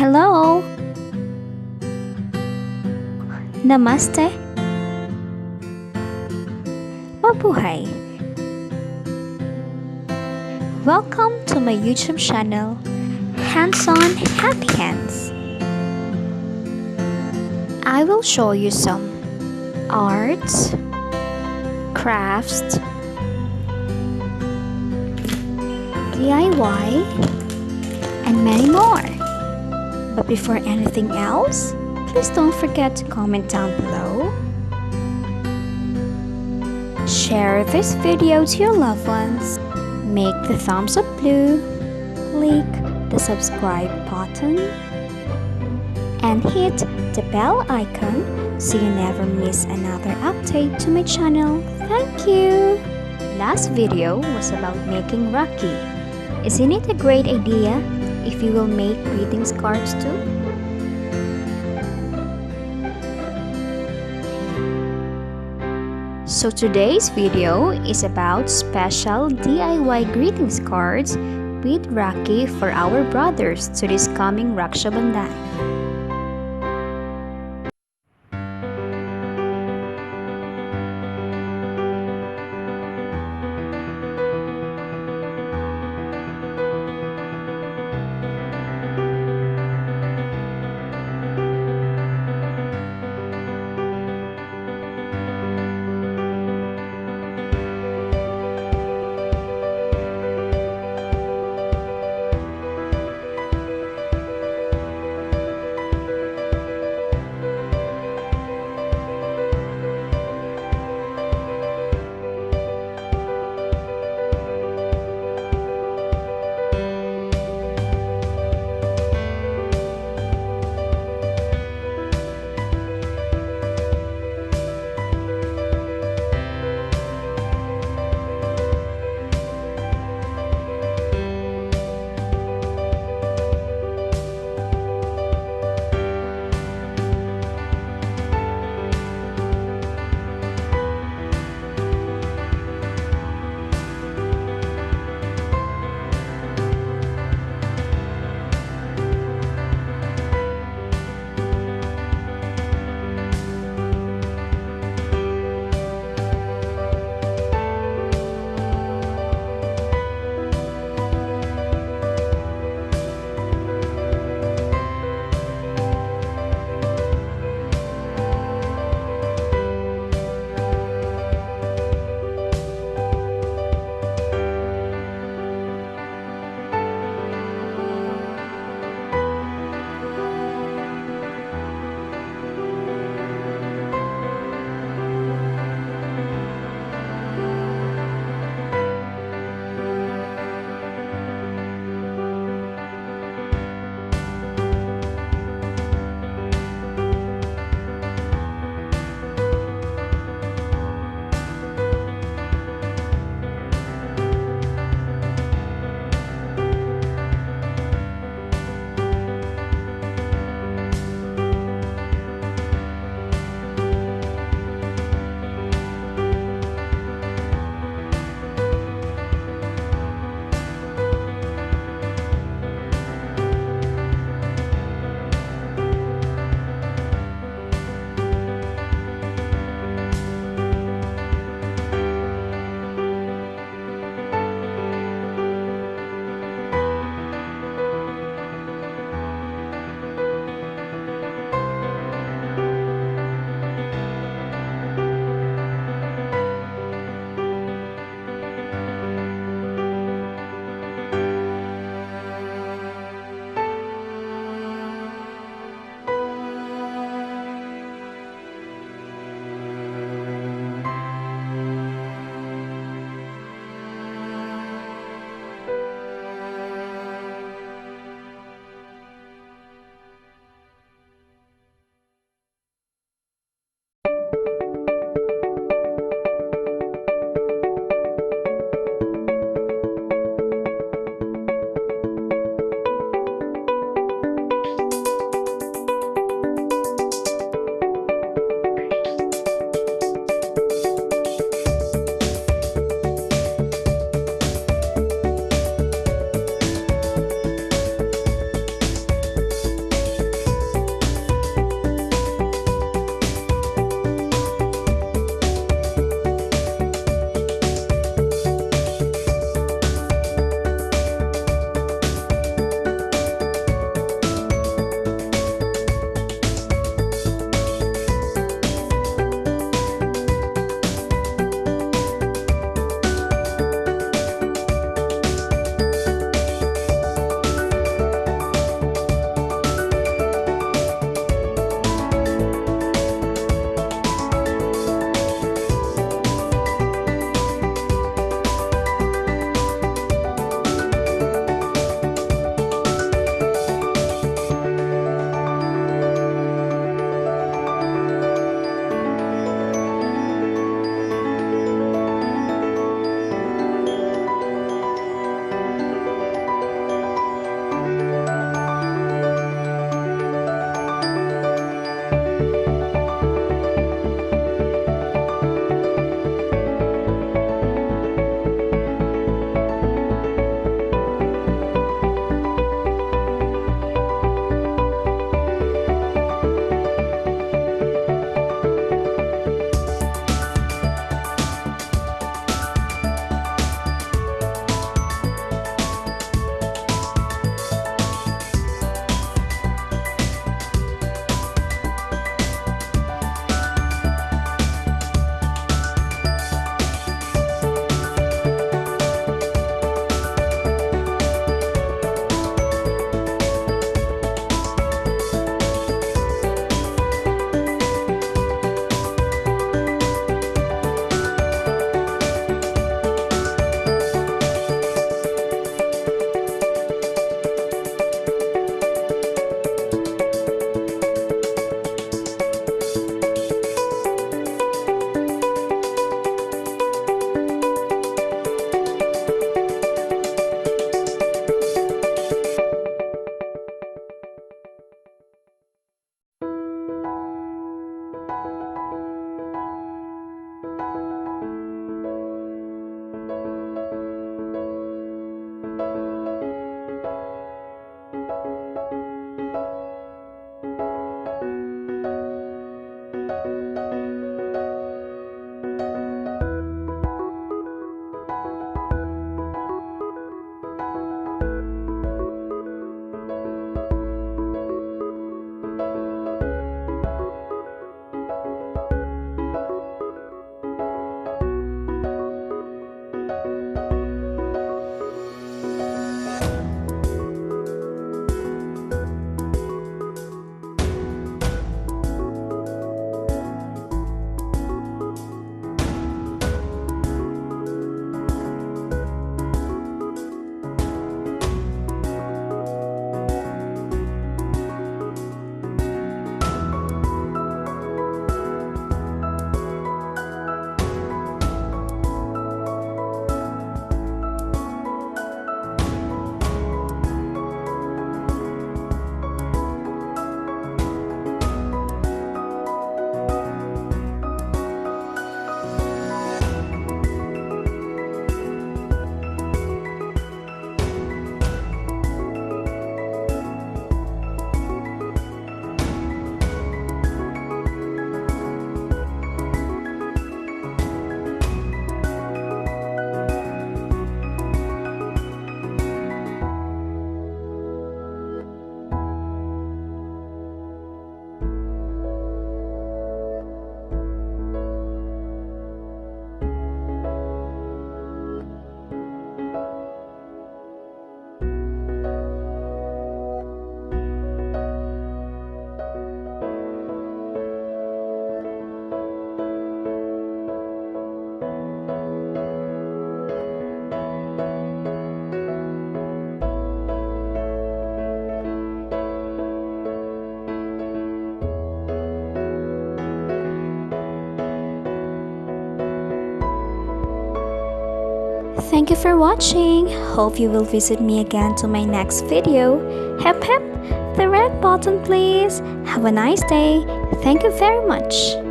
Hello! Namaste! Mabuhay! Welcome to my YouTube channel, Hands on Happy Hands. I will show you some arts, crafts, DIY, and many more. But before anything else, please don't forget to comment down below. Share this video to your loved ones. Make the thumbs up blue. Click the subscribe button. And hit the bell icon so you never miss another update to my channel. Thank you! Last video was about making Rakhi. Isn't it a great idea if you will make greetings cards too? So today's video is about special DIY greetings cards with Rakhi for our brothers to this coming Raksha Bandhan. Thank you for watching. Hope you will visit me again to my next video. Hep hep, the red button please. Have a nice day. Thank you very much.